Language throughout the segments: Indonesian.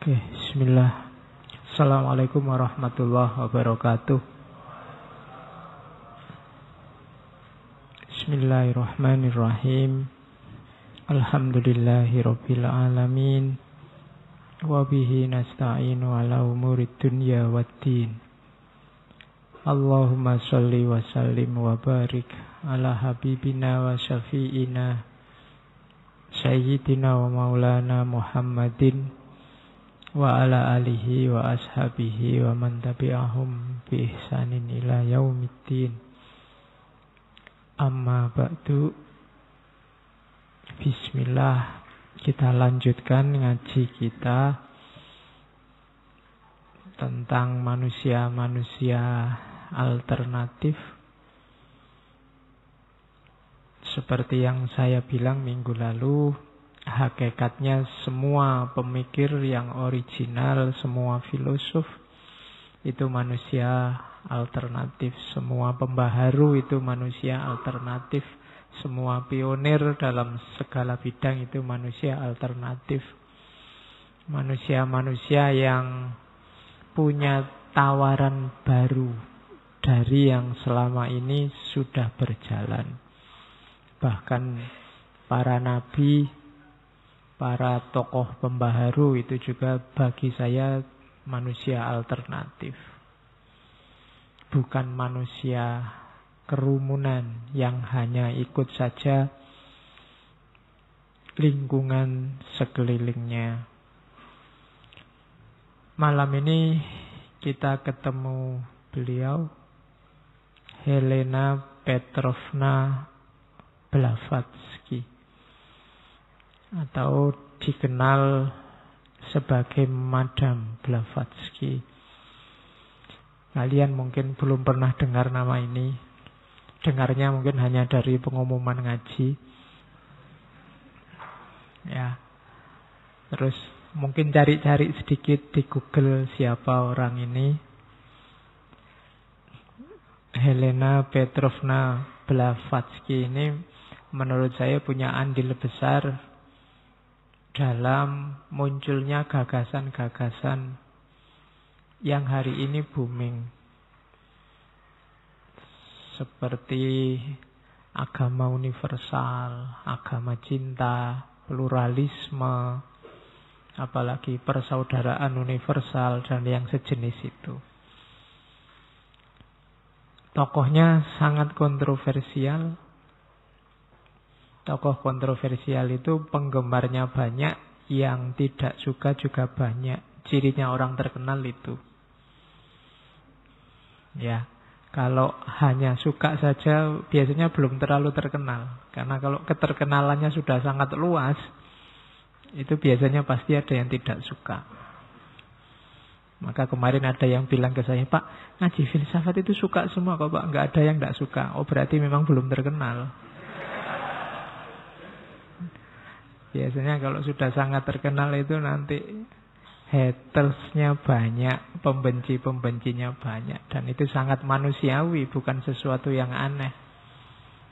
Oke, bismillah. Assalamualaikum warahmatullahi wabarakatuh. Bismillahirrahmanirrahim. Alhamdulillahi rabbil alamin. Wabihi nasta'inu ala umurid dunya waddin. Allahumma sholli wa sallim wa barik ala habibina wa syafi'ina Sayyidina wa maulana Muhammadin wa ala alihi wa ashabihi wa man tabi'ahum bi ihsanin ila yaumiddin. Amma ba'du. Bismillah. Kita lanjutkan ngaji kita tentang manusia-manusia alternatif. Seperti yang saya bilang minggu lalu, hakikatnya semua pemikir yang original, semua filosof itu manusia alternatif. Semua pembaharu itu manusia alternatif. Semua pionir dalam segala bidang itu manusia alternatif. Manusia-manusia yang punya tawaran baru dari yang selama ini sudah berjalan. Bahkan para nabi, para tokoh pembaharu itu juga bagi saya manusia alternatif. Bukan manusia kerumunan yang hanya ikut saja lingkungan sekelilingnya. Malam ini kita ketemu beliau, Helena Petrovna Blavatsky, atau dikenal sebagai Madam Blavatsky. Kalian mungkin belum pernah dengar nama ini. Dengarnya mungkin hanya dari pengumuman ngaji. Ya. Terus mungkin cari-cari sedikit di Google siapa orang ini. Helena Petrovna Blavatsky ini menurut saya punya andil besar dalam munculnya gagasan-gagasan yang hari ini booming. Seperti agama universal, agama cinta, pluralisme, apalagi persaudaraan universal dan yang sejenis itu. Tokohnya sangat kontroversial. Tokoh kontroversial itu penggemarnya banyak, yang tidak suka juga banyak. Cirinya orang terkenal itu. Ya, kalau hanya suka saja biasanya belum terlalu terkenal. Karena kalau keterkenalannya sudah sangat luas, itu biasanya pasti ada yang tidak suka. Maka kemarin ada yang bilang ke saya, Pak, ngaji filsafat itu suka semua kok Pak, nggak ada yang nggak suka. Oh berarti memang belum terkenal. Biasanya kalau sudah sangat terkenal itu nanti hatersnya banyak, pembenci-pembencinya banyak. Dan itu sangat manusiawi, bukan sesuatu yang aneh.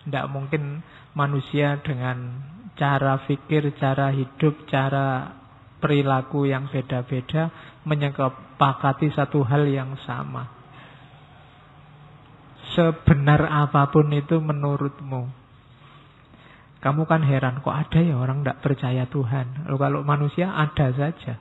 Tidak mungkin manusia dengan cara fikir, cara hidup, cara perilaku yang beda-beda menyepakati satu hal yang sama. Sebenar apapun itu menurutmu. Kamu kan heran, kok ada ya orang tidak percaya Tuhan? Kalau manusia ada saja.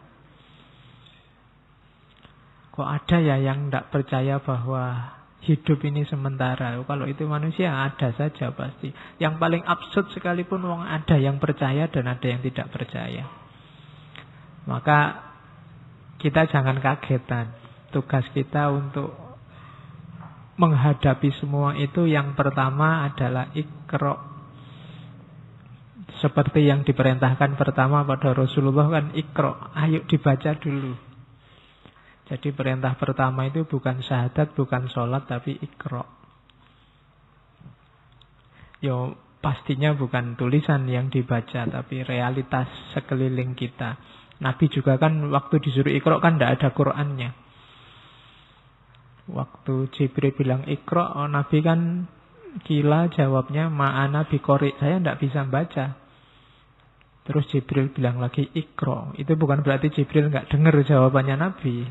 Kok ada ya yang tidak percaya bahwa hidup ini sementara? Kalau itu manusia ada saja pasti. Yang paling absurd sekalipun ada yang percaya dan ada yang tidak percaya. Maka kita jangan kagetan. Tugas kita untuk menghadapi semua itu yang pertama adalah Iqra. Seperti yang diperintahkan pertama pada Rasulullah kan Iqra, ayo dibaca dulu. Jadi perintah pertama itu bukan syahadat, bukan sholat, tapi Iqra. Yo pastinya bukan tulisan yang dibaca, tapi realitas sekeliling kita. Nabi juga kan waktu disuruh Iqra kan tidak ada Qur'annya. Waktu Jibril bilang Iqra, Nabi kan gila jawabnya, ma'ana biqori, saya tidak bisa baca. Terus Jibril bilang lagi Iqra. Itu bukan berarti Jibril nggak dengar jawabannya Nabi.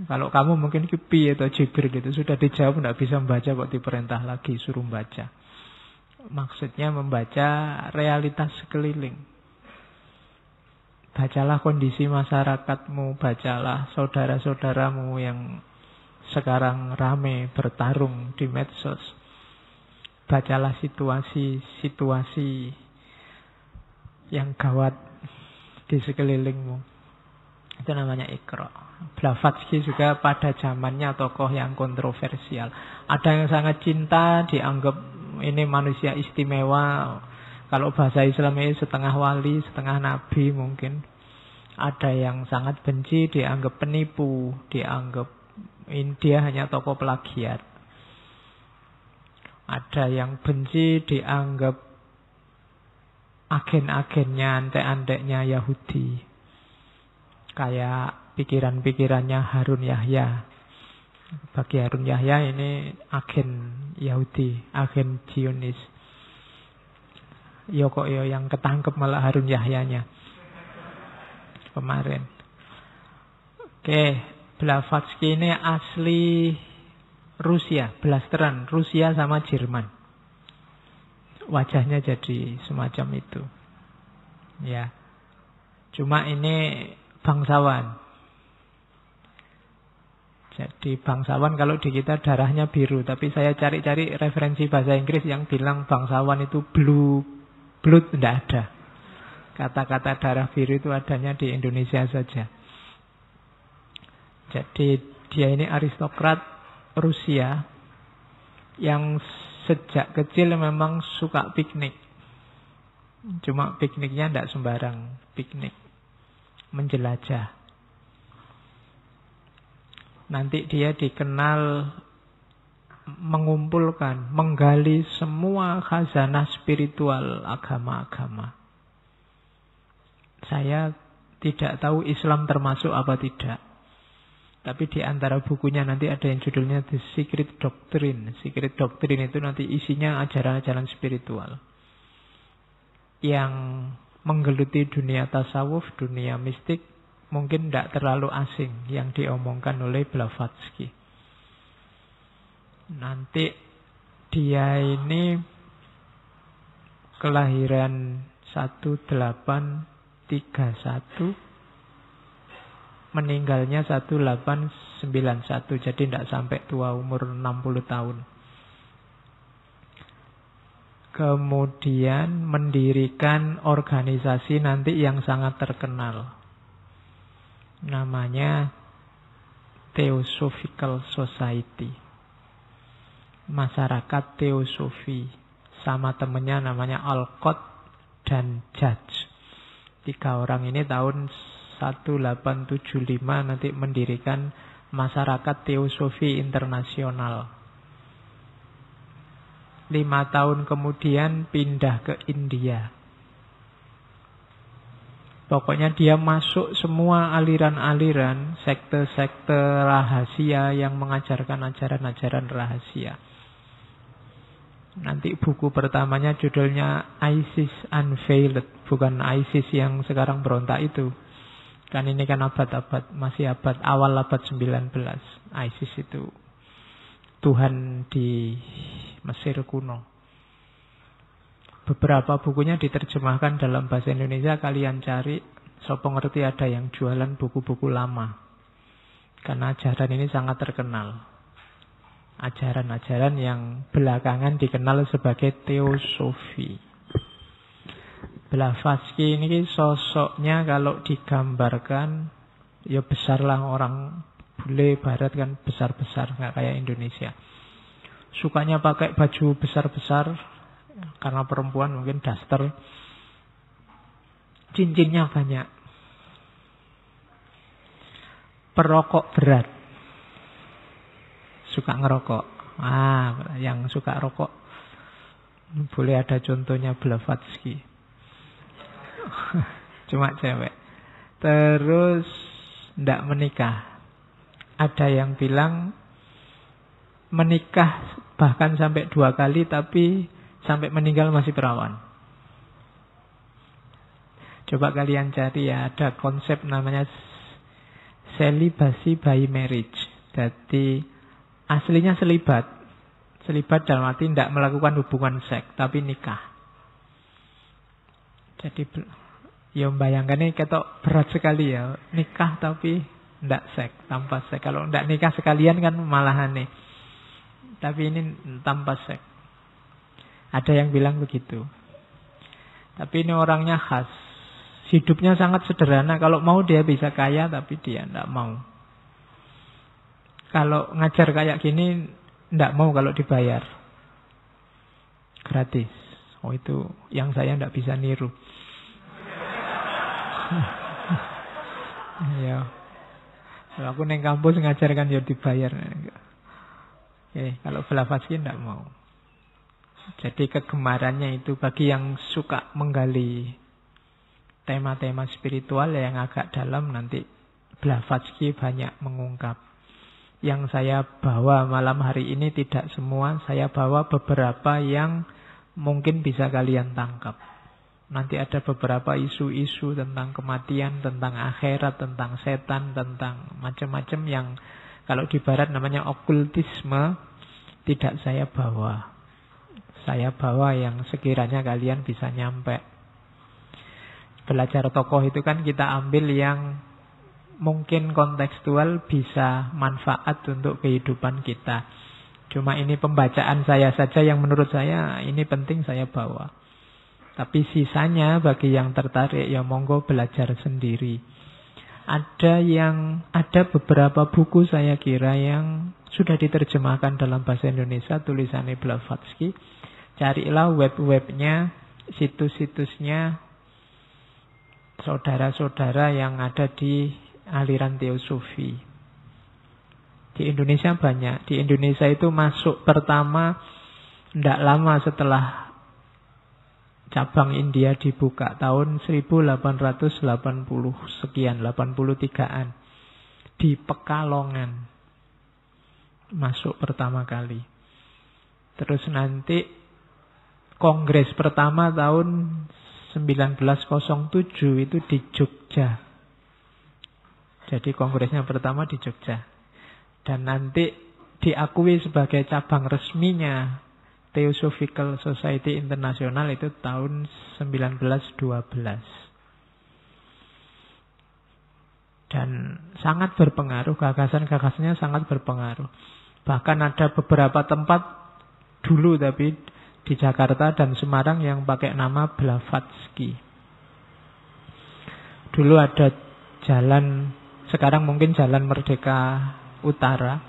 Kalau kamu mungkin Kipi atau Jibril itu sudah dijawab, nggak bisa membaca kok diperintah lagi suruh membaca. Maksudnya membaca realitas sekeliling. Bacalah kondisi masyarakatmu, bacalah saudara-saudaramu yang sekarang rame bertarung di medsos. Bacalah situasi-situasi yang gawat di sekelilingmu. Itu namanya Iqra. Blavatsky juga pada zamannya tokoh yang kontroversial. Ada yang sangat cinta, dianggap ini manusia istimewa. Kalau bahasa Islam ini setengah wali, setengah nabi mungkin. Ada yang sangat benci, dianggap penipu, dianggap dia hanya tokoh plagiat. Ada yang benci, dianggap agen-agennya, antek-anteknya Yahudi. Kayak pikiran-pikirannya Harun Yahya. Bagi Harun Yahya ini agen Yahudi, agen Zionis. Kok yang ketangkep malah Harun Yahyanya kemarin. Oke, Blavatsky ini asli Rusia, blasteran Rusia sama Jerman. Wajahnya jadi semacam itu. Ya. Cuma ini bangsawan. Jadi bangsawan kalau di kita darahnya biru. Tapi saya cari-cari referensi bahasa Inggris yang bilang bangsawan itu blue blood, tidak ada. Kata-kata darah biru itu adanya di Indonesia saja. Jadi dia ini aristokrat Rusia yang sejak kecil memang suka piknik. Cuma pikniknya tidak sembarang piknik. Menjelajah. Nanti dia dikenal mengumpulkan, menggali semua khazanah spiritual agama-agama. Saya tidak tahu Islam termasuk apa tidak. Tapi di antara bukunya nanti ada yang judulnya The Secret Doctrine. Secret Doctrine itu nanti isinya ajaran-ajaran spiritual. Yang menggeluti dunia tasawuf, dunia mistik, mungkin tidak terlalu asing yang diomongkan oleh Blavatsky. Nanti dia ini kelahiran 1831, meninggalnya 1891, jadi tidak sampai tua umur 60 tahun. Kemudian mendirikan organisasi nanti yang sangat terkenal. Namanya Theosophical Society. Masyarakat Teosofi. Sama temennya namanya Alcott dan Judge. 3 orang ini tahun 1875 nanti mendirikan Masyarakat Teosofi Internasional. 5 tahun kemudian pindah ke India. Pokoknya dia masuk semua aliran-aliran, sekte-sekte rahasia yang mengajarkan ajaran-ajaran rahasia. Nanti buku pertamanya judulnya ISIS Unveiled, bukan ISIS yang sekarang berontak itu. Kan ini kan abad-abad, masih awal abad 19. ISIS itu Tuhan di Mesir kuno. Beberapa bukunya diterjemahkan dalam bahasa Indonesia, kalian cari. Sopo ngerti ada yang jualan buku-buku lama. Karena ajaran ini sangat terkenal. Ajaran-ajaran yang belakangan dikenal sebagai teosofi. Blavatsky ini sosoknya kalau digambarkan, ya besarlah, orang bule barat kan besar-besar, nggak kayak Indonesia. Sukanya pakai baju besar-besar, karena perempuan mungkin daster. Cincinnya banyak. Perokok berat. Suka ngerokok. Yang suka rokok boleh ada contohnya Blavatsky. Cuma cewek. Terus tidak menikah. Ada yang bilang menikah bahkan sampai 2 kali, tapi sampai meninggal masih perawan. Coba kalian cari ya, ada konsep namanya celibacy by marriage. Jadi aslinya selibat. Selibat dalam arti tidak melakukan hubungan seks, tapi nikah. Jadi ya bayangkan ini ketok berat sekali ya. Nikah tapi tidak seks, tanpa seks. Kalau tidak nikah sekalian kan malah aneh. Tapi ini tanpa seks. Ada yang bilang begitu. Tapi ini orangnya khas. Hidupnya sangat sederhana. Kalau mau dia bisa kaya, tapi dia tidak mau. Kalau ngajar kayak gini, tidak mau kalau dibayar. Gratis. Oh itu yang saya tidak bisa niru. Ya. Kalau aku neng kampus ngajarkan ya dibayar. Oke, kalau Blavatsky tidak mau. Jadi kegemarannya itu bagi yang suka menggali tema-tema spiritual yang agak dalam, nanti Blavatsky banyak mengungkap. Yang saya bawa malam hari ini tidak semua, saya bawa beberapa yang mungkin bisa kalian tangkap. Nanti ada beberapa isu-isu tentang kematian, tentang akhirat, tentang setan, tentang macam-macam yang kalau di barat namanya okultisme, tidak saya bawa. Saya bawa yang sekiranya kalian bisa nyampe. Belajar tokoh itu kan kita ambil yang mungkin kontekstual, bisa manfaat untuk kehidupan kita. Cuma ini pembacaan saya saja yang menurut saya ini penting saya bawa. Tapi sisanya bagi yang tertarik ya monggo belajar sendiri. Ada beberapa buku saya kira yang sudah diterjemahkan dalam bahasa Indonesia tulisannya Blavatsky. Carilah web-webnya, situs-situsnya saudara-saudara yang ada di aliran teosofi. Di Indonesia banyak. Di Indonesia itu masuk pertama tidak lama setelah cabang India dibuka tahun 1880 sekian, 83-an. Di Pekalongan masuk pertama kali. Terus nanti kongres pertama tahun 1907 itu di Jogja. Jadi kongresnya pertama di Jogja. Dan nanti diakui sebagai cabang resminya Theosophical Society International itu tahun 1912. Dan sangat berpengaruh, gagasan-gagasannya sangat berpengaruh. Bahkan ada beberapa tempat dulu tapi di Jakarta dan Semarang yang pakai nama Blavatsky. Dulu ada jalan, sekarang mungkin Jalan Merdeka Utara.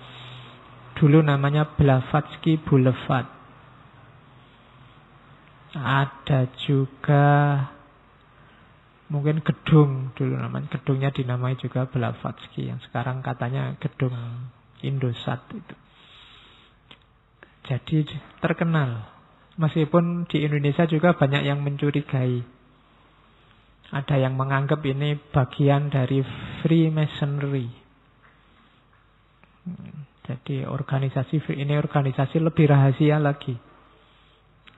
Dulu namanya Blavatsky Boulevard. Ada juga mungkin gedung dulu namanya, gedungnya dinamai juga Blavatsky yang sekarang katanya gedung Indosat itu. Jadi terkenal. Meskipun di Indonesia juga banyak yang mencurigai. Ada yang menganggap ini bagian dari Freemasonry. Jadi ini organisasi lebih rahasia lagi.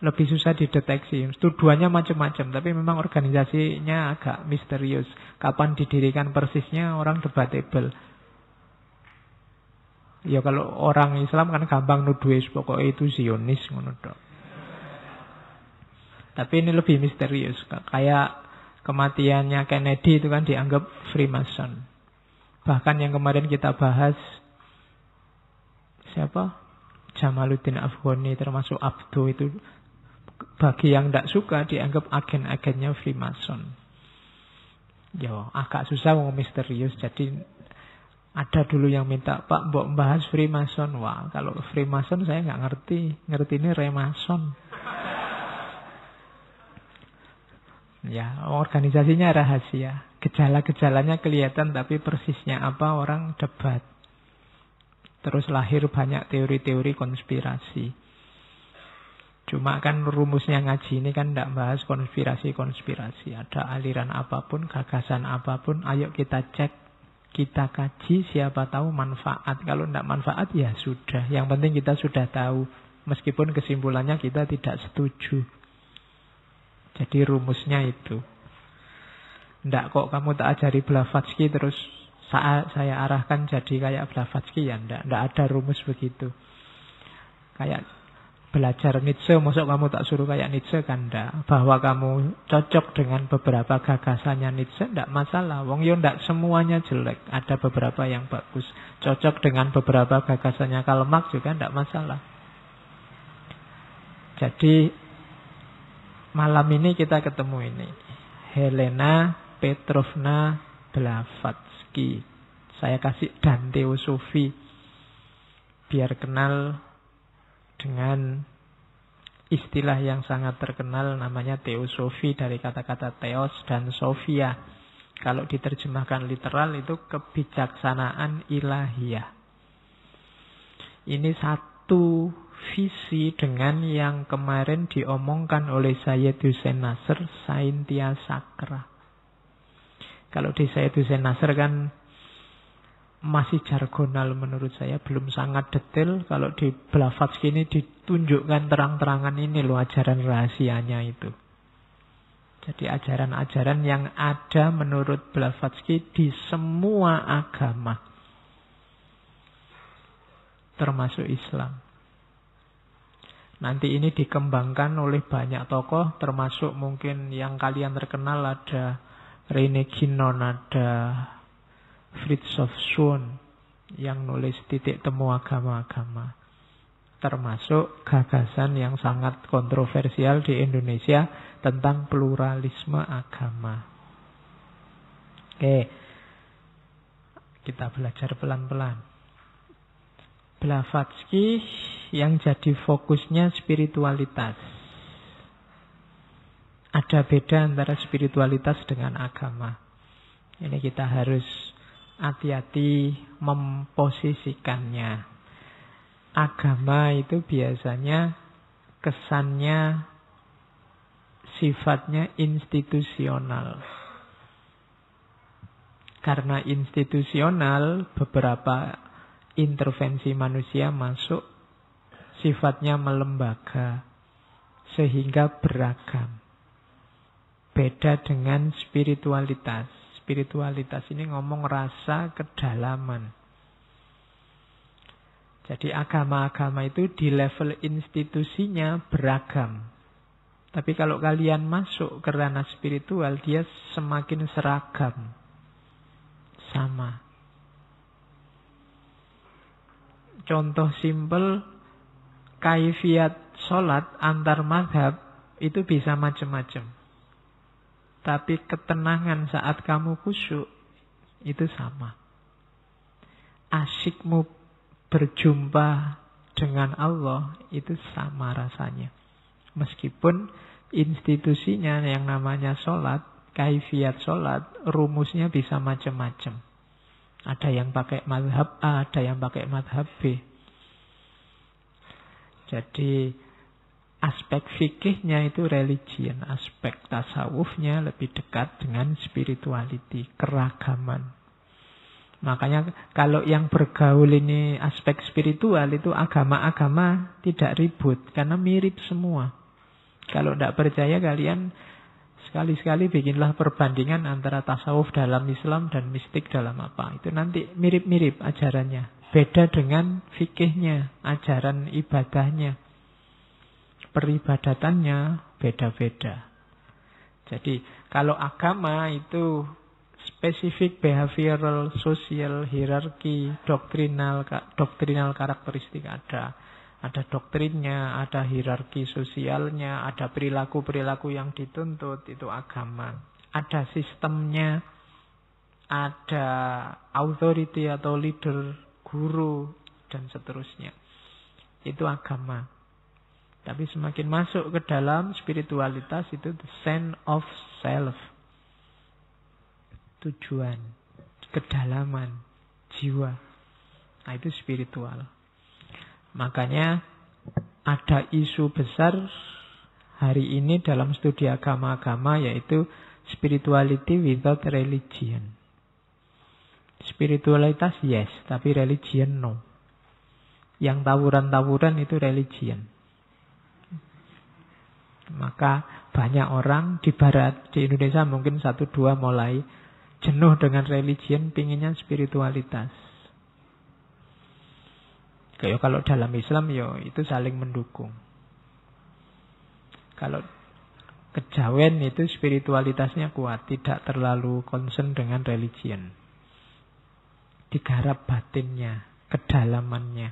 Lebih susah dideteksi. Tuduhannya macam-macam, tapi memang organisasinya agak misterius. Kapan didirikan persisnya orang debatable. Ya kalau orang Islam kan gampang nuduh pokoknya itu Zionis ngono tok. Tapi ini lebih misterius. Kayak kematiannya Kennedy itu kan dianggap Freemason. Bahkan yang kemarin kita bahas siapa? Jamaluddin Afghani termasuk Abdo itu bagi yang tidak suka dianggap agen-agennya Freemason. Ya agak susah mau misterius. Jadi ada dulu yang minta, Pak mbok bahas Freemason. Wah kalau Freemason saya nggak ngerti. Ngerti ini Remason. Ya organisasinya rahasia. Gejala-gejalanya kelihatan tapi persisnya apa orang debat. Terus lahir banyak teori-teori konspirasi. Cuma kan rumusnya ngaji ini kan tidak bahas konspirasi-konspirasi. Ada aliran apapun, gagasan apapun, ayo kita cek, kita kaji, siapa tahu manfaat. Kalau tidak manfaat ya sudah. Yang penting kita sudah tahu. Meskipun kesimpulannya kita tidak setuju. Jadi rumusnya itu. Ndak kok kamu tak ajari Blavatsky terus saya arahkan jadi kayak Blavatsky, ya ndak ada rumus begitu. Kayak belajar Nietzsche, masuk kamu tak suruh kayak Nietzsche, kan ndak. Bahwa kamu cocok dengan beberapa gagasannya Nietzsche ndak masalah. Wong yo ndak semuanya jelek, ada beberapa yang bagus. Cocok dengan beberapa gagasannya Karl Marx juga ndak masalah. Jadi malam ini kita ketemu ini, Helena Petrovna Blavatsky. Saya kasih dan teosofi biar kenal dengan istilah yang sangat terkenal namanya teosofi, dari kata-kata theos dan sofia. Kalau diterjemahkan literal itu kebijaksanaan ilahiyah. Ini satu visi dengan yang kemarin diomongkan oleh Syed Hussein Nasr, Saintia Sacra. Kalau di Syed Hussein Nasr kan masih jargonal menurut saya, belum sangat detail. Kalau di Blavatsky ini ditunjukkan terang-terangan, ini loh ajaran rahasianya itu. Jadi ajaran-ajaran yang ada menurut Blavatsky di semua agama, termasuk Islam. Nanti ini dikembangkan oleh banyak tokoh, termasuk mungkin yang kalian terkenal ada Rene Guénon, ada Fritjof Schuon yang nulis Titik Temu Agama-Agama. Termasuk gagasan yang sangat kontroversial di Indonesia tentang pluralisme agama. Oke, kita belajar pelan-pelan. Blavatsky yang jadi fokusnya spiritualitas. Ada beda antara spiritualitas dengan agama. Ini kita harus hati-hati memposisikannya. Agama itu biasanya kesannya sifatnya institusional. Karena institusional, beberapa intervensi manusia masuk, sifatnya melembaga, sehingga beragam. Beda dengan spiritualitas. Spiritualitas ini ngomong rasa kedalaman. Jadi agama-agama itu di level institusinya beragam. Tapi kalau kalian masuk ke ranah spiritual, dia semakin seragam. Sama. Contoh simpel, kaifiat sholat antar mazhab itu bisa macam-macam. Tapi ketenangan saat kamu khusyuk itu sama. Asyikmu berjumpa dengan Allah itu sama rasanya. Meskipun institusinya yang namanya sholat, kaifiat sholat, rumusnya bisa macam-macam. Ada yang pakai mazhab A, ada yang pakai mazhab B. Jadi aspek fikihnya itu religion, aspek tasawufnya lebih dekat dengan spirituality, keragaman. Makanya kalau yang bergaul ini aspek spiritual itu agama-agama tidak ribut, karena mirip semua. Kalau tidak percaya kalian sekali-sekali bikinlah perbandingan antara tasawuf dalam Islam dan mistik dalam apa. Itu nanti mirip-mirip ajarannya. Beda dengan fikihnya, ajaran ibadahnya. Peribadatannya beda-beda. Jadi kalau agama itu spesifik behavioral, social, hierarki, doktrinal karakteristik ada. Ada doktrinnya, ada hierarki sosialnya, ada perilaku-perilaku yang dituntut, itu agama. Ada sistemnya, ada authority atau leader, guru, dan seterusnya. Itu agama. Tapi semakin masuk ke dalam spiritualitas itu the sense of self. Tujuan, kedalaman, jiwa. Nah itu spiritual. Makanya ada isu besar hari ini dalam studi agama-agama yaitu spirituality without religion. Spiritualitas yes, tapi religion no. Yang tawuran-tawuran itu religion. Maka banyak orang di barat, di Indonesia mungkin 1-2 mulai jenuh dengan religion, pinginnya spiritualitas. Kayak kalau dalam Islam itu saling mendukung. Kalau kejawen itu spiritualitasnya kuat, tidak terlalu concern dengan religion. Digarap batinnya, kedalamannya.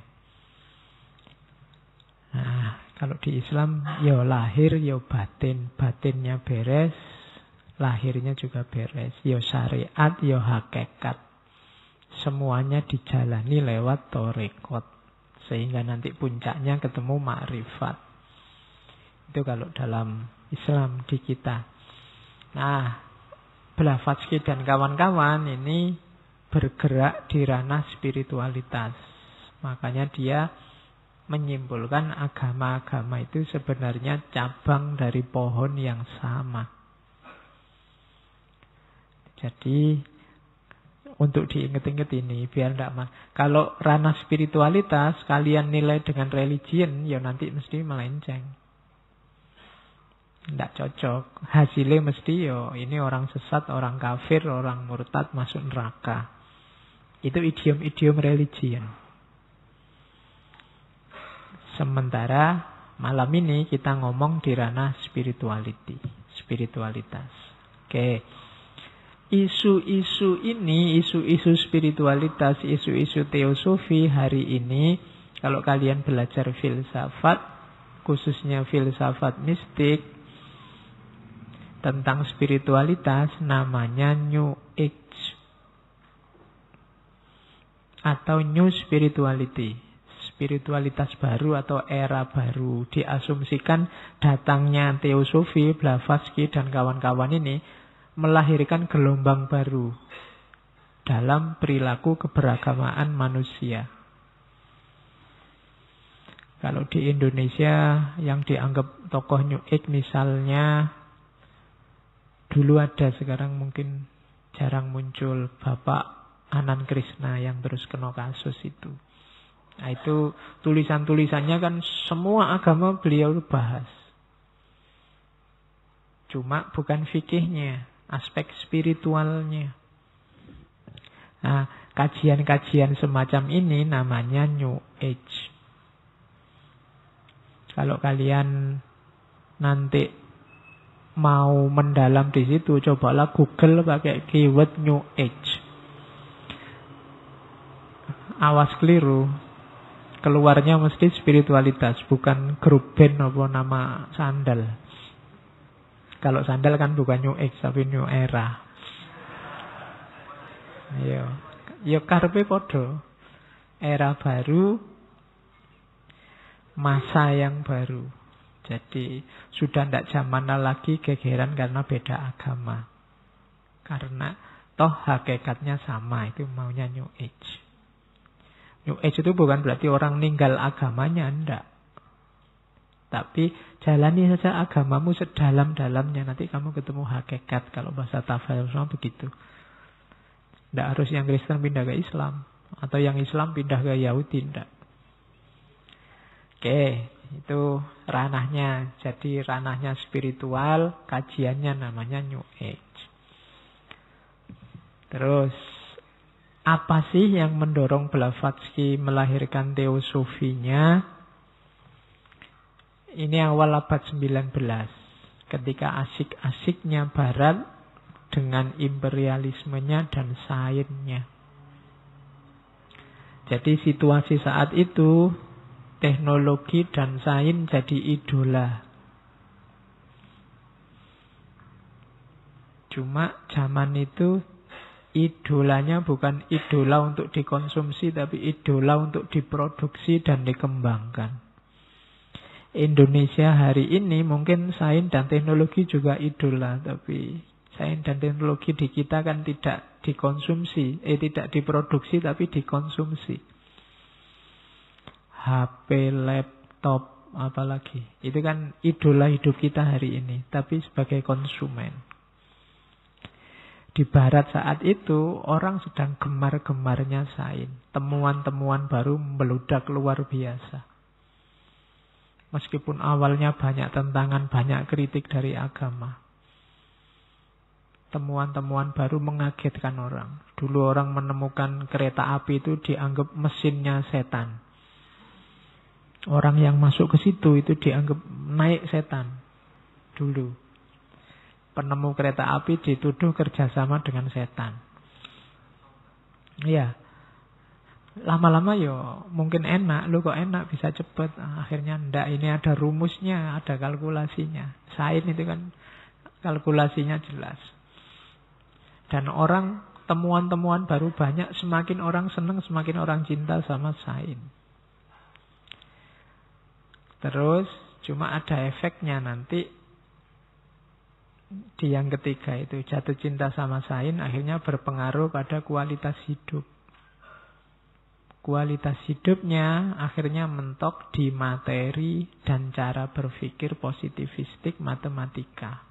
Nah, kalau di Islam lahir batin, batinnya beres, lahirnya juga beres. Syariat, hakikat. Semuanya dijalani lewat thariqat. Sehingga nanti puncaknya ketemu ma'rifat. Itu kalau dalam Islam di kita. Nah, Blavatsky dan kawan-kawan ini bergerak di ranah spiritualitas. Makanya dia menyimpulkan agama-agama itu sebenarnya cabang dari pohon yang sama. Jadi untuk diingat-ingat ini biar tidak kalau ranah spiritualitas kalian nilai dengan religion, nanti mesti melenceng. Tidak cocok. Hasilnya mesti ini orang sesat, orang kafir, orang murtad masuk neraka. Itu idiom-idiom religion. Sementara malam ini kita ngomong di ranah spiritualitas. Oke. Isu-isu ini, isu-isu spiritualitas, isu-isu teosofi hari ini, kalau kalian belajar filsafat, khususnya filsafat mistik, tentang spiritualitas, namanya New Age. Atau New Spirituality. Spiritualitas baru atau era baru. Diasumsikan datangnya teosofi, Blavatsky dan kawan-kawan ini melahirkan gelombang baru dalam perilaku keberagamaan manusia. Kalau di Indonesia yang dianggap tokoh New Age misalnya, dulu ada, sekarang mungkin jarang muncul, Bapak Anand Krishna yang terus kena kasus itu. Nah, itu tulisan-tulisannya kan semua agama beliau bahas. Cuma bukan fikihnya, aspek spiritualnya. Nah, kajian-kajian semacam ini namanya New Age. Kalau kalian nanti mau mendalam di situ, cobalah Google pakai keyword New Age. Awas keliru. Keluarnya mesti spiritualitas, bukan grup band apa nama sandal. Kalau sandal kan bukan New Age, tapi New Era. Yo karepe padha. Era baru, masa yang baru. Jadi sudah tidak zamannya lagi gegeran karena beda agama. Karena toh hakikatnya sama, itu maunya New Age. New Age itu bukan berarti orang ninggal agamanya, enggak. Tapi jalani saja agamamu sedalam-dalamnya, nanti kamu ketemu hakikat. Kalau bahasa Tafsir begitu. Tidak harus yang Kristen pindah ke Islam, atau yang Islam pindah ke Yahudi, enggak. Oke, itu ranahnya. Jadi ranahnya spiritual, kajiannya namanya New Age. Terus, apa sih yang mendorong Blavatsky melahirkan teosofinya? Ini awal abad 19. Ketika asik-asiknya Barat dengan imperialismenya dan sainsnya. Jadi situasi saat itu, teknologi dan sains jadi idola. Cuma zaman itu idolanya bukan idola untuk dikonsumsi, tapi idola untuk diproduksi dan dikembangkan. Indonesia hari ini mungkin sains dan teknologi juga idola, tapi sains dan teknologi di kita kan tidak dikonsumsi, tidak diproduksi tapi dikonsumsi. HP, laptop, apalagi. Itu kan idola hidup kita hari ini, tapi sebagai konsumen. Di Barat saat itu, orang sedang gemar-gemarnya sains. Temuan-temuan baru meludak luar biasa. Meskipun awalnya banyak tentangan, banyak kritik dari agama. Temuan-temuan baru mengagetkan orang. Dulu orang menemukan kereta api itu dianggap mesinnya setan. Orang yang masuk ke situ itu dianggap naik setan. Dulu. Penemu kereta api dituduh kerjasama dengan setan. Iya. Lama-lama yo mungkin enak. Lu kok enak bisa cepet. Akhirnya ndak, ini ada rumusnya, ada kalkulasinya. Sains itu kan kalkulasinya jelas. Dan orang, temuan-temuan baru banyak, semakin orang senang, semakin orang cinta sama sains. Terus cuma ada efeknya nanti di yang ketiga itu, jatuh cinta sama sains akhirnya berpengaruh pada kualitas hidup. Kualitas hidupnya akhirnya mentok di materi dan cara berpikir positivistik matematika.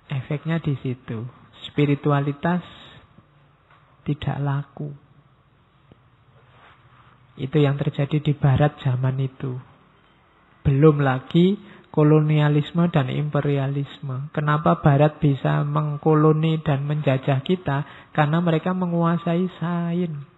Efeknya di situ. Spiritualitas tidak laku. Itu yang terjadi di barat zaman itu. Belum lagi kolonialisme dan imperialisme. Kenapa barat bisa mengkoloni dan menjajah kita? Karena mereka menguasai sains.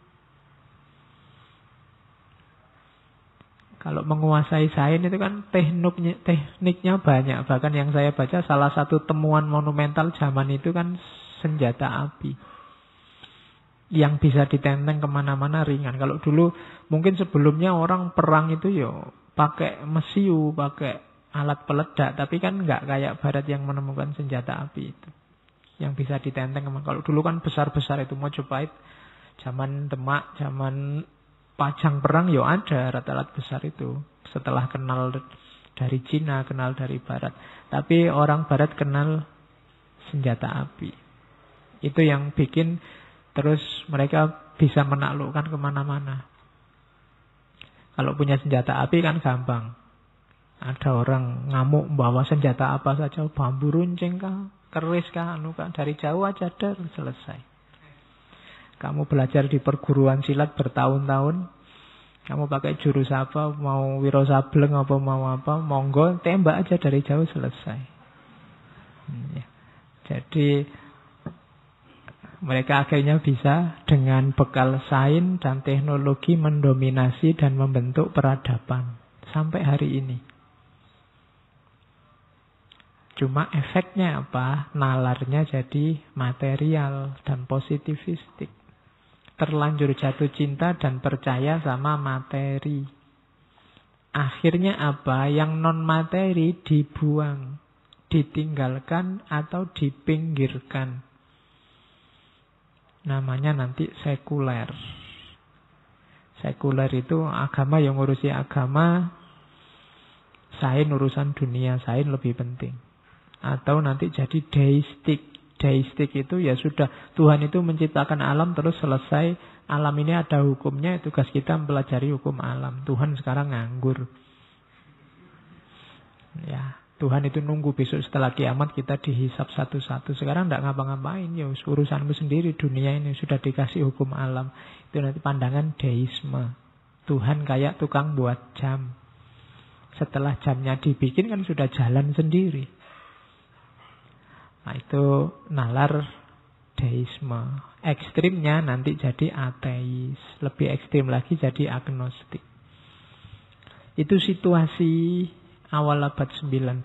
Kalau menguasai sains itu kan tekniknya banyak. Bahkan yang saya baca salah satu temuan monumental zaman itu kan senjata api. Yang bisa ditenteng kemana-mana ringan. Kalau dulu mungkin sebelumnya orang perang itu yo pakai mesiu, pakai alat peledak. Tapi kan nggak kayak barat yang menemukan senjata api itu. Yang bisa ditenteng. Kalau dulu kan besar-besar itu Mojopahit. Zaman Demak, zaman Pajang perang yo ada alat besar itu. Setelah kenal dari Cina, kenal dari barat. Tapi orang barat kenal senjata api. Itu yang bikin terus mereka bisa menaklukkan kemana-mana. Kalau punya senjata api kan gampang. Ada orang ngamuk bawa senjata apa saja, bambu runcing kah, keris kah, anu kah, dari jauh aja dar, selesai. Kamu belajar di perguruan silat bertahun-tahun, kamu pakai jurus apa, mau Wiro Sableng apa mau apa, monggo tembak aja dari jauh, selesai. Jadi mereka akhirnya bisa dengan bekal sains dan teknologi mendominasi dan membentuk peradaban sampai hari ini. Cuma efeknya apa? Nalarnya jadi material dan positivistik. Terlanjur jatuh cinta dan percaya sama materi. Akhirnya apa? Yang non-materi dibuang, ditinggalkan atau dipinggirkan. Namanya nanti sekuler. Sekuler itu agama yang ngurusi agama, sains urusan dunia, sains lebih penting. Atau nanti jadi deistik. Deistik itu ya sudah, Tuhan itu menciptakan alam terus selesai. Alam ini ada hukumnya, tugas kita mempelajari hukum alam. Tuhan sekarang nganggur. Ya, Tuhan itu nunggu besok setelah kiamat kita dihisap satu-satu. Sekarang tidak ngapa-ngapain, ya urusanmu sendiri, dunia ini sudah dikasih hukum alam. Itu nanti pandangan deisme. Tuhan kayak tukang buat jam. Setelah jamnya dibikin kan sudah jalan sendiri. Nah, itu nalar deisme. Ekstrimnya nanti jadi ateis. Lebih ekstrim lagi jadi agnostik. Itu situasi awal abad 19.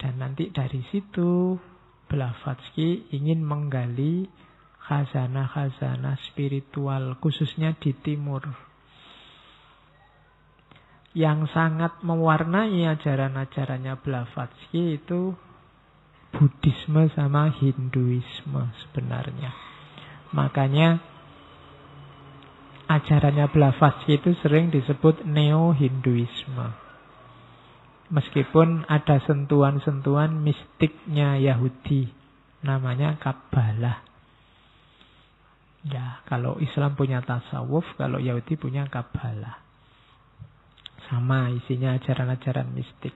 Dan nanti dari situ Blavatsky ingin menggali khazanah-khazanah spiritual, khususnya di timur. Yang sangat mewarnai ajaran-ajarannya Blavatsky itu Buddhisme sama Hinduisme sebenarnya. Makanya ajarannya Blavatsky itu sering disebut Neo-Hinduisme. Meskipun ada sentuhan-sentuhan mistiknya Yahudi, namanya Kabbalah. Ya, kalau Islam punya tasawuf, kalau Yahudi punya Kabbalah. Sama isinya ajaran-ajaran mistik.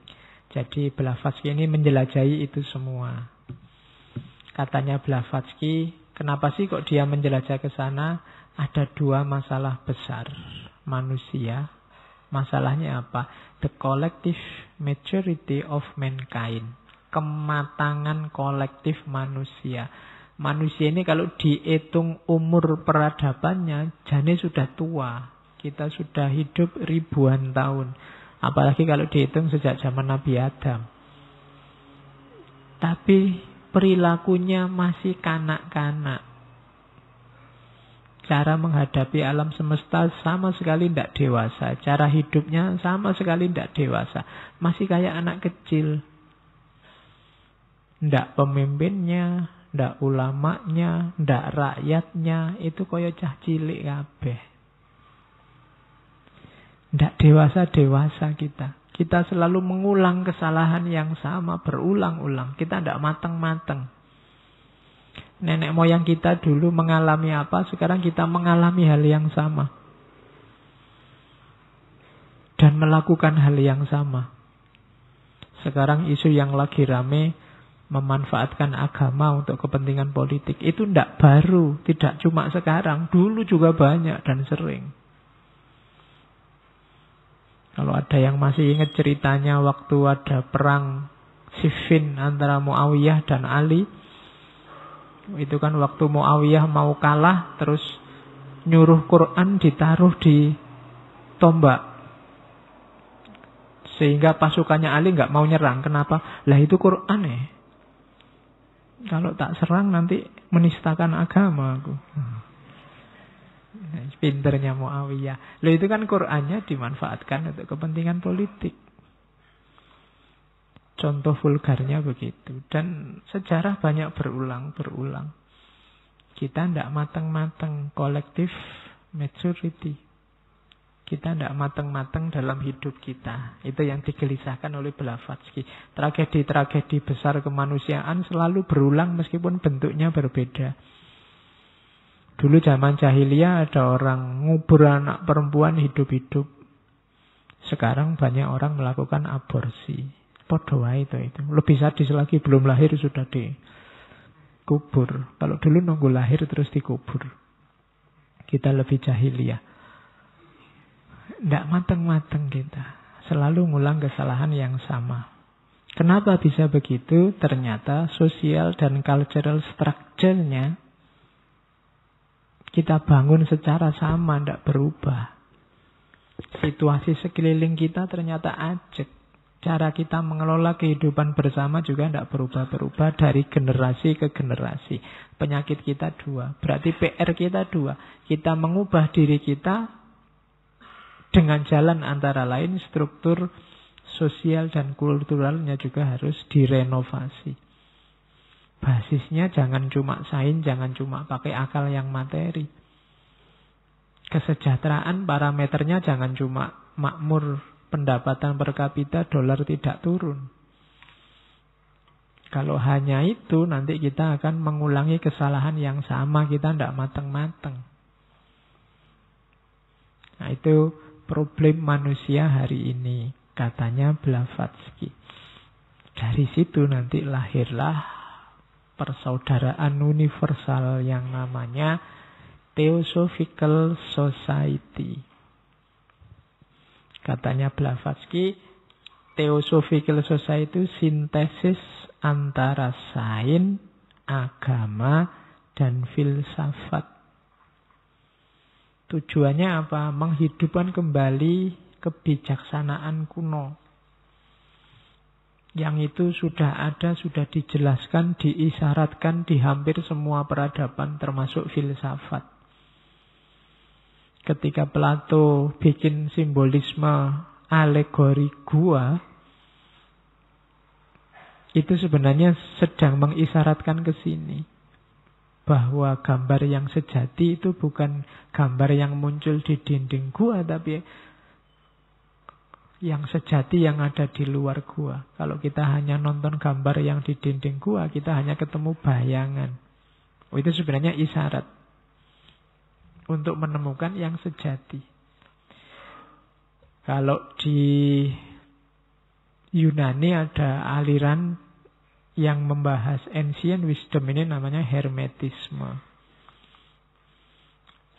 Jadi Blavatsky ini menjelajahi itu semua. Katanya Blavatsky, kenapa sih kok dia menjelajah ke sana? Ada dua masalah besar. manusia. Masalahnya apa? The collective maturity of mankind. Kematangan kolektif manusia. Manusia ini kalau dihitung umur peradabannya, jane sudah tua. Kita sudah hidup ribuan tahun. Apalagi kalau dihitung sejak zaman Nabi Adam. Tapi perilakunya masih kanak-kanak. Cara menghadapi alam semesta sama sekali tidak dewasa. Cara hidupnya sama sekali tidak dewasa. Masih kayak anak kecil. Tidak pemimpinnya, tidak ulamanya, tidak rakyatnya. Itu kaya cah cilik kabeh. Tidak dewasa-dewasa kita. Kita selalu mengulang kesalahan yang sama berulang-ulang. Kita tidak matang-matang. Nenek moyang kita dulu mengalami apa, sekarang kita mengalami hal yang sama. Dan melakukan hal yang sama. Sekarang isu yang lagi rame, memanfaatkan agama untuk kepentingan politik. Itu tidak baru, tidak cuma sekarang. Dulu juga banyak dan sering. Kalau ada yang masih ingat ceritanya waktu ada perang Siffin antara Muawiyah dan Ali. Itu kan waktu Muawiyah mau kalah, terus nyuruh Quran ditaruh di tombak. Sehingga pasukannya Ali nggak mau nyerang. Kenapa? Lah itu Quran ya. Kalau tak serang nanti menistakan agama aku. Pinternya Muawiyah. Lah itu kan Qurannya dimanfaatkan untuk kepentingan politik. Contoh vulgarnya begitu. Dan sejarah banyak berulang. Kita tidak matang-matang. Collective maturity. Kita tidak matang-matang dalam hidup kita. Itu yang digelisahkan oleh Blavatsky. Tragedi-tragedi besar kemanusiaan selalu berulang meskipun bentuknya berbeda. Dulu zaman jahiliyah ada orang ngubur anak perempuan hidup-hidup. Sekarang banyak orang melakukan aborsi. Podo wae itu. Lebih sadis lagi, belum lahir sudah dikubur. Kalau dulu nunggu lahir terus dikubur. Kita lebih jahiliyah. Tidak matang-matang kita. Selalu ngulang kesalahan yang sama. Kenapa bisa begitu? Ternyata sosial dan cultural structure-nya kita bangun secara sama, tidak berubah. Situasi sekeliling kita ternyata ajek. Cara kita mengelola kehidupan bersama juga tidak berubah-berubah dari generasi ke generasi. Penyakit kita dua. Berarti PR kita dua. Kita mengubah diri kita dengan jalan antara lain struktur sosial dan kulturalnya juga harus direnovasi. Basisnya jangan cuma sains, jangan cuma pakai akal yang materi. Kesejahteraan parameternya jangan cuma makmur. Pendapatan per kapita dolar tidak turun. Kalau hanya itu, nanti kita akan mengulangi kesalahan yang sama. Kita tidak matang-matang. Nah, itu problem manusia hari ini, katanya Blavatsky. Dari situ nanti lahirlah persaudaraan universal yang namanya Theosophical Society. Katanya Blavatsky, Theosophical Society itu sintesis antara sains, agama, dan filsafat. Tujuannya apa? Menghidupkan kembali kebijaksanaan kuno. Yang itu sudah ada, sudah dijelaskan, diisyaratkan di hampir semua peradaban termasuk filsafat. Ketika Plato bikin simbolisme alegori gua, itu sebenarnya sedang mengisyaratkan ke sini. Bahwa gambar yang sejati itu bukan gambar yang muncul di dinding gua, tapi yang sejati yang ada di luar gua. Kalau kita hanya nonton gambar yang di dinding gua, kita hanya ketemu bayangan. Itu sebenarnya isyarat untuk menemukan yang sejati. Kalau di Yunani ada aliran yang membahas ancient wisdom, ini namanya hermetisme.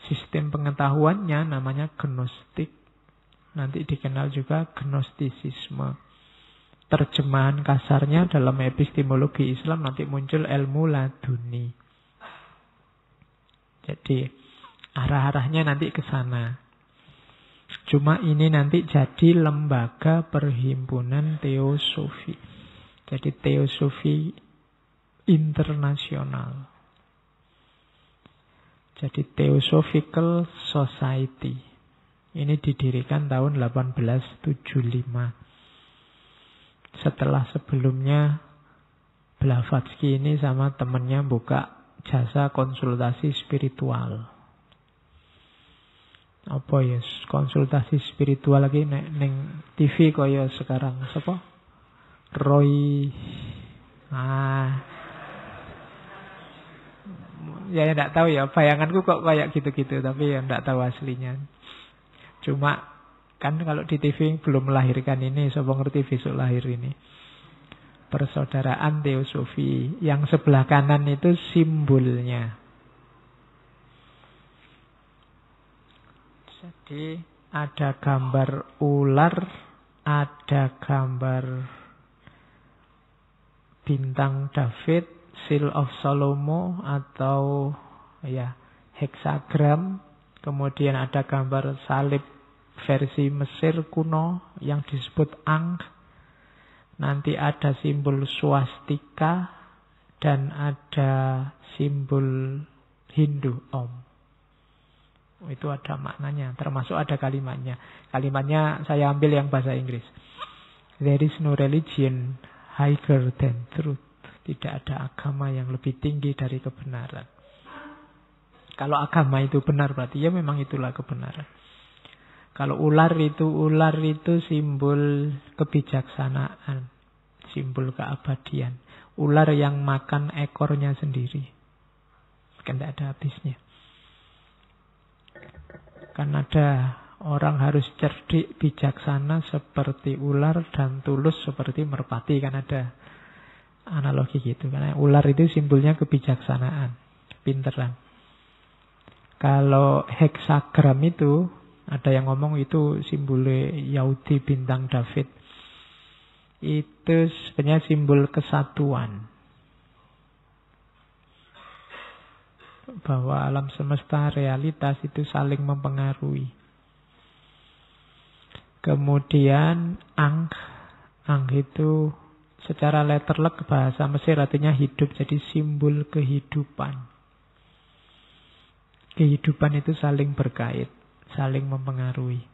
Sistem pengetahuannya namanya gnostik. Nanti dikenal juga gnostisisme. Terjemahan kasarnya dalam epistemologi Islam nanti muncul ilmu laduni. Jadi arah-arahnya nanti ke sana. Cuma ini nanti jadi lembaga perhimpunan teosofi. Jadi teosofi internasional. Jadi Theosophical Society. Ini didirikan tahun 1875. Setelah sebelumnya Blavatsky ini sama temennya buka jasa konsultasi spiritual. Apa ya konsultasi spiritual lagi neng TV kaya sekarang siapa? Roy. Ya enggak tahu ya, bayanganku kok kayak gitu-gitu, tapi ya enggak tahu aslinya. Cuma kan kalau di TV belum melahirkan ini, siapa ngerti besok lahir ini. Persaudaraan Teosofi. Yang sebelah kanan itu simbolnya. Jadi ada gambar ular, ada gambar bintang David, Seal of Salomo atau ya heksagram. Kemudian ada gambar salib versi Mesir kuno yang disebut Ankh. Nanti ada simbol swastika dan ada simbol Hindu Om. Itu ada maknanya, termasuk ada kalimatnya. Kalimatnya saya ambil yang bahasa Inggris. There is no religion higher than truth. Tidak ada agama yang lebih tinggi dari kebenaran. Kalau agama itu benar berarti ya memang itulah kebenaran. Kalau ular itu simbol kebijaksanaan, simbol keabadian. Ular yang makan ekornya sendiri. Kan tidak ada habisnya. Kan ada orang harus cerdik, bijaksana seperti ular dan tulus seperti merpati. Kan ada analogi gitu. Karena ular itu simbolnya kebijaksanaan, pinteran. Kalau heksagram itu, ada yang ngomong itu simbolnya Yahudi bintang David. Itu sebenarnya simbol kesatuan. Bahwa alam semesta realitas itu saling mempengaruhi. Kemudian Ankh itu secara letterlek bahasa Mesir artinya hidup. Jadi simbol kehidupan. Kehidupan itu saling berkait, saling mempengaruhi.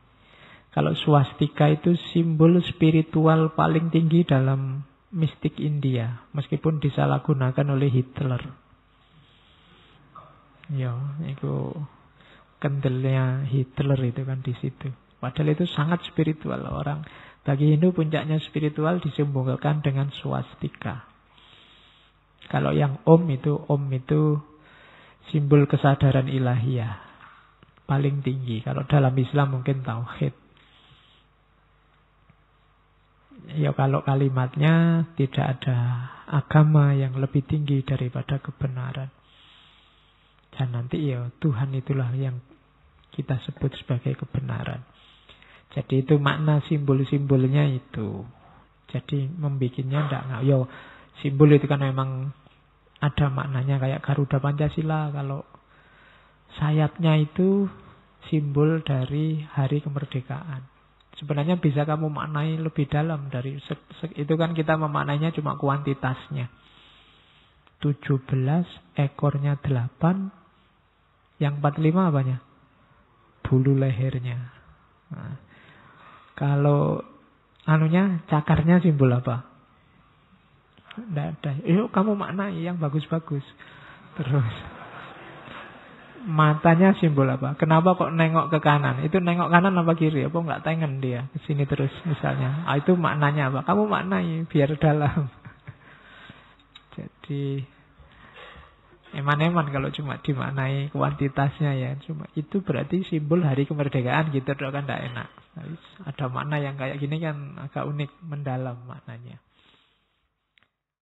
Kalau swastika itu simbol spiritual paling tinggi dalam mistik India, meskipun disalahgunakan oleh Hitler. Ya, itu kendelnya Hitler itu kan di situ. Padahal itu sangat spiritual orang. Bagi Hindu puncaknya spiritual disimbolkan dengan swastika. Kalau yang Om itu simbol kesadaran ilahiyah paling tinggi. Kalau dalam Islam mungkin tauhid. Ya kalau kalimatnya tidak ada agama yang lebih tinggi daripada kebenaran. Dan nanti ya Tuhan itulah yang kita sebut sebagai kebenaran. Jadi itu makna simbol-simbolnya itu. Jadi membikinnya enggak. Ya simbol itu kan memang ada maknanya kayak Garuda Pancasila. Kalau sayapnya itu simbol dari hari kemerdekaan. Sebenarnya bisa kamu maknai lebih dalam dari itu kan kita memaknainya cuma kuantitasnya. 17, ekornya 8, yang 45 apanya? Bulu lehernya. Nah, kalau cakarnya simbol apa? Tidak ada. Yuk kamu maknai yang bagus-bagus. Terus matanya simbol apa? Kenapa kok nengok ke kanan? Itu nengok kanan apa kiri? Apa enggak tengen dia ke sini terus misalnya? Itu maknanya apa? Kamu maknai biar dalam. Jadi eman-eman kalau cuma dimaknai kuantitasnya ya. Cuma itu berarti simbol hari kemerdekaan gitu kan enggak enak. Ada makna yang kayak gini kan agak unik, mendalam maknanya.